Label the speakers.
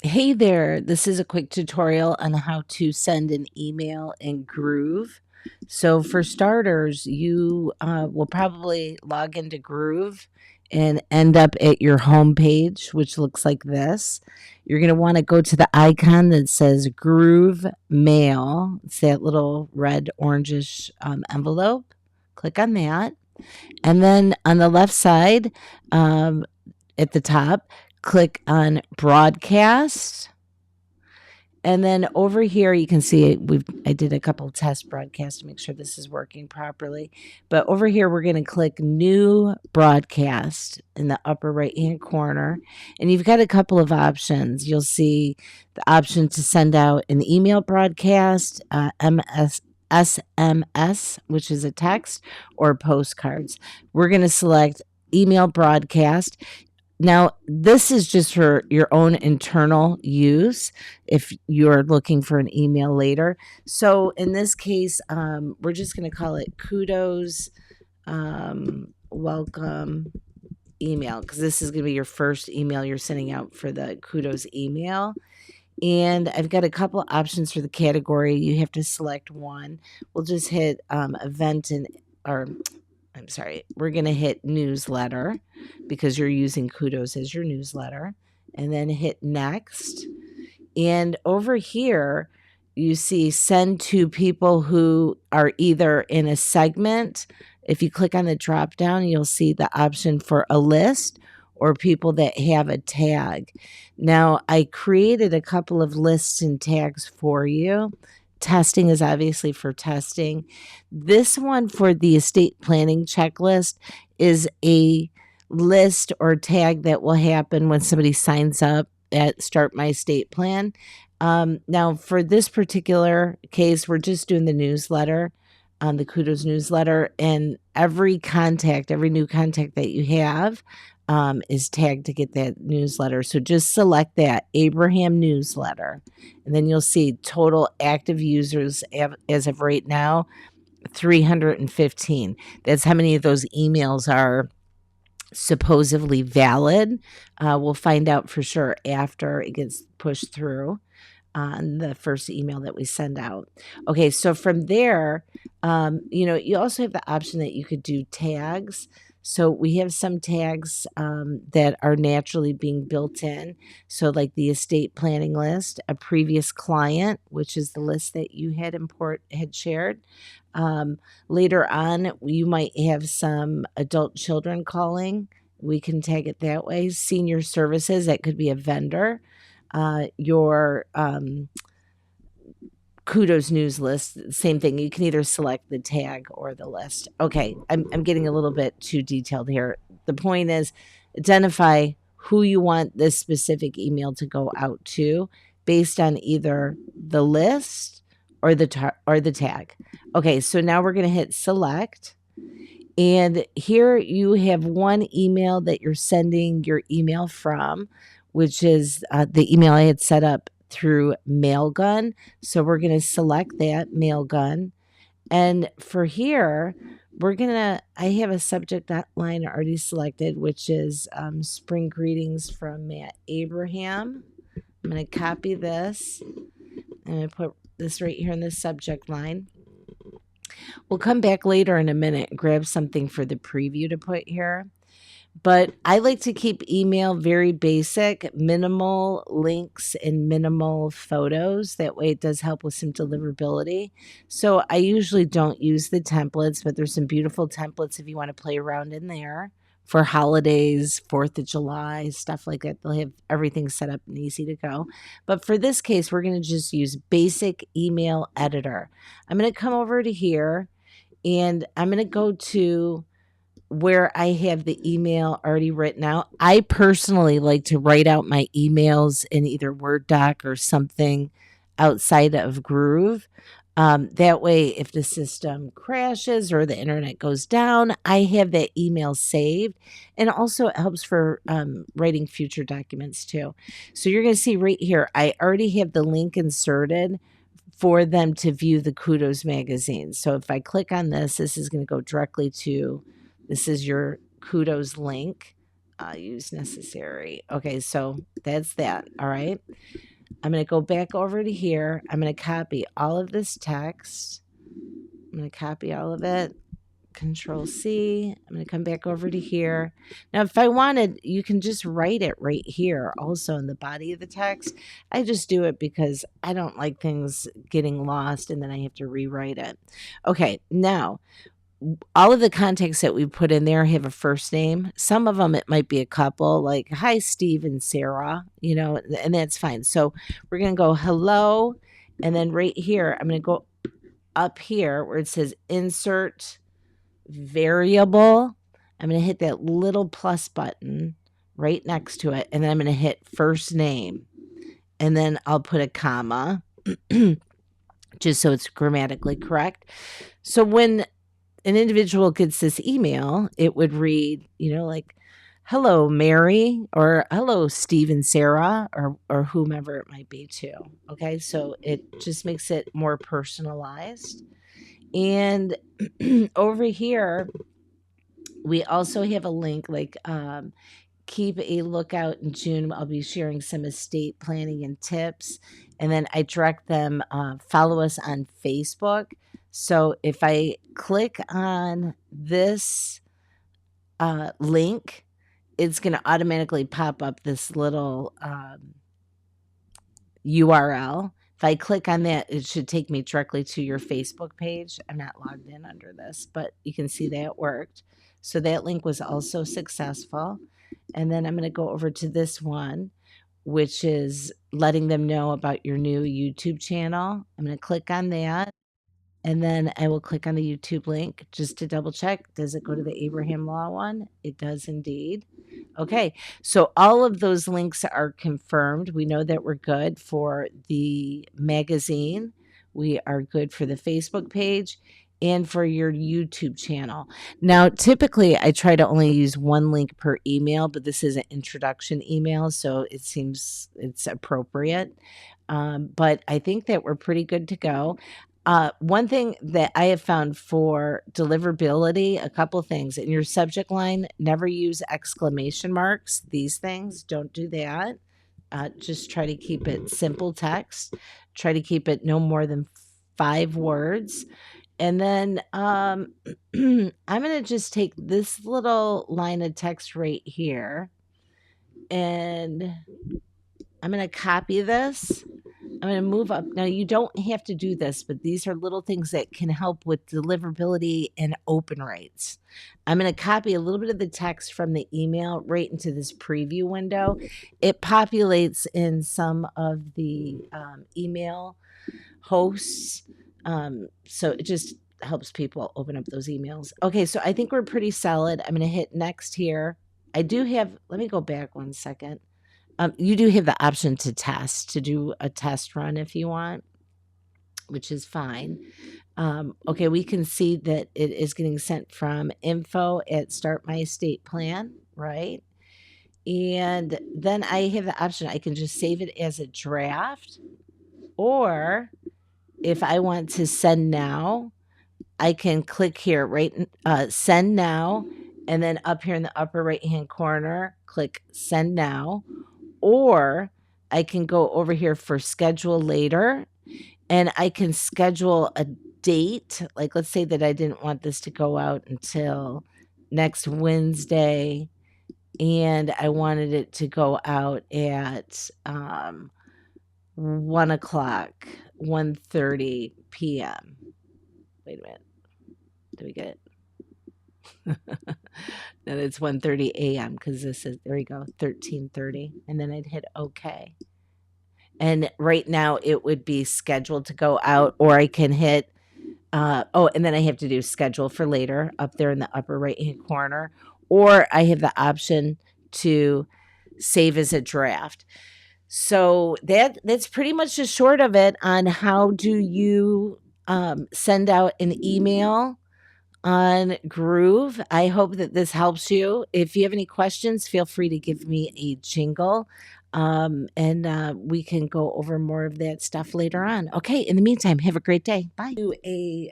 Speaker 1: Hey there, this is a quick tutorial on how to send an email in Groove. So, for starters, you will probably log into Groove and end up at your home page, which looks like this. You're going to want to go to the icon that says Groove Mail. It's that little red orangish envelope. Click on that. And then on the left side, um, at the top, click on Broadcast. And then over here, you can see I did a couple test broadcasts to make sure this is working properly. But over here, we're going to click New Broadcast in the upper right-hand corner. And you've got a couple of options. You'll see the option to send out an email broadcast, SMS, which is a text, or postcards. We're going to select email broadcast. Now, this is just for your own internal use if you're looking for an email later. So in this case, we're just going to call it kudos welcome email because this is going to be your first email you're sending out for the kudos email. And I've got a couple options for the category. You have to select one. We'll just hit event and or I'm sorry, we're going to hit newsletter because you're using Kudos as your newsletter, and then hit next. And over here, you see send to people who are either in a segment. If you click on the drop down, you'll see the option for a list or people that have a tag. Now, I created a couple of lists and tags for you. Testing is obviously for testing. This one for the estate planning checklist is a list or tag that will happen when somebody signs up at Start My Estate Plan. Now, for this particular case, we're just doing the newsletter, the Kudos newsletter, and every new contact that you have is tagged to get that newsletter. So just select that Abraham newsletter, and then you'll see total active users as of right now 315. That's how many of those emails are supposedly valid. We'll find out for sure after it gets pushed through on the first email that we send out. Okay, so from there, you also have the option that you could do tags. So we have some tags that are naturally being built in. So like the estate planning list, a previous client, which is the list that you had shared. Later on, you might have some adult children calling. We can tag it that way. Senior services, that could be a vendor. Your Kudos news list, same thing. You can either select the tag or the list. Okay, I'm getting a little bit too detailed here. The point is identify who you want this specific email to go out to based on either the list or the tag. Okay, so now we're going to hit select. And here you have one email that you're sending your email from, which is the email I had set up through Mailgun. So we're going to select that Mailgun. And for here, I have a subject line already selected, which is spring greetings from Matt Abraham. I'm going to copy this and I put this right here in the subject line. We'll come back later in a minute and grab something for the preview to put here. But I like to keep email very basic, minimal links and minimal photos. That way it does help with some deliverability. So I usually don't use the templates, but there's some beautiful templates if you want to play around in there for holidays, 4th of July, stuff like that. They'll have everything set up and easy to go. But for this case, we're going to just use basic email editor. I'm going to come over to here and I'm going to go to where I have the email already written out. I personally like to write out my emails in either Word doc or something outside of Groove. That way, if the system crashes or the internet goes down, I have that email saved. And also, it helps for writing future documents too. So, you're going to see right here, I already have the link inserted for them to view the Kudos magazine. So, if I click on this, this is going to go directly to this is your Kudos link use necessary. Okay, so that's that. All right. I'm going to go back over to here. I'm going to copy all of this text. I'm going to copy all of it. Control C. I'm going to come back over to here. Now, if I wanted, you can just write it right here also in the body of the text. I just do it because I don't like things getting lost and then I have to rewrite it. Okay, now all of the contacts that we put in there have a first name. Some of them, it might be a couple, like, hi, Steve and Sarah, and that's fine. So we're going to go hello. And then right here, I'm going to go up here where it says insert variable. I'm going to hit that little plus button right next to it. And then I'm going to hit first name. And then I'll put a comma just so it's grammatically correct. So when an individual gets this email, it would read, like, hello, Mary, or hello, Steve and Sarah, or whomever it might be too. Okay, so it just makes it more personalized. And over here, we also have a link like keep a lookout in June. I'll be sharing some estate planning and tips. And then I direct them, follow us on Facebook. So if I click on this link, it's going to automatically pop up this little URL. If I click on that, it should take me directly to your Facebook page. I'm not logged in under this, but you can see that worked. So that link was also successful. And then I'm going to go over to this one, which is letting them know about your new YouTube channel. I'm going to click on that. And then I will click on the YouTube link just to double check. Does it go to the Abraham Law one? It does indeed. Okay, so all of those links are confirmed. We know that we're good for the magazine. We are good for the Facebook page and for your YouTube channel. Now, typically, I try to only use one link per email, but this is an introduction email, so it seems it's appropriate. But I think that we're pretty good to go. One thing that I have found for deliverability, a couple things. In your subject line, never use exclamation marks. These things, don't do that. Just try to keep it simple text. Try to keep it no more than 5 words. And then I'm going to just take this little line of text right here, and I'm going to copy this. I'm going to move up. Now, you don't have to do this, but these are little things that can help with deliverability and open rates. I'm going to copy a little bit of the text from the email right into this preview window. It populates in some of the email hosts. So it just helps people open up those emails. Okay, so I think we're pretty solid. I'm going to hit next here. I do have, let me go back one second. You do have the option to do a test run if you want, which is fine. Okay, we can see that it is getting sent from info@Start My Estate Plan, right? And then I have the option, I can just save it as a draft, or if I want to send now, I can click here, right? Send now, and then up here in the upper right-hand corner, click send now. Or I can go over here for schedule later, and I can schedule a date. Like, let's say that I didn't want this to go out until next Wednesday, and I wanted it to go out at 1 o'clock, 1:30 p.m. Wait a minute. Did we get it? No, it's 1:30 a.m. because this is, there we go, 13:30. And then I'd hit OK. And right now it would be scheduled to go out, or I can hit, and then I have to do schedule for later up there in the upper right-hand corner, or I have the option to save as a draft. So that's pretty much the short of it on how do you send out an email on Groove. I hope that this helps you. If you have any questions, feel free to give me a jingle. And we can go over more of that stuff later on. Okay, in the meantime, have a great day. Bye. Do a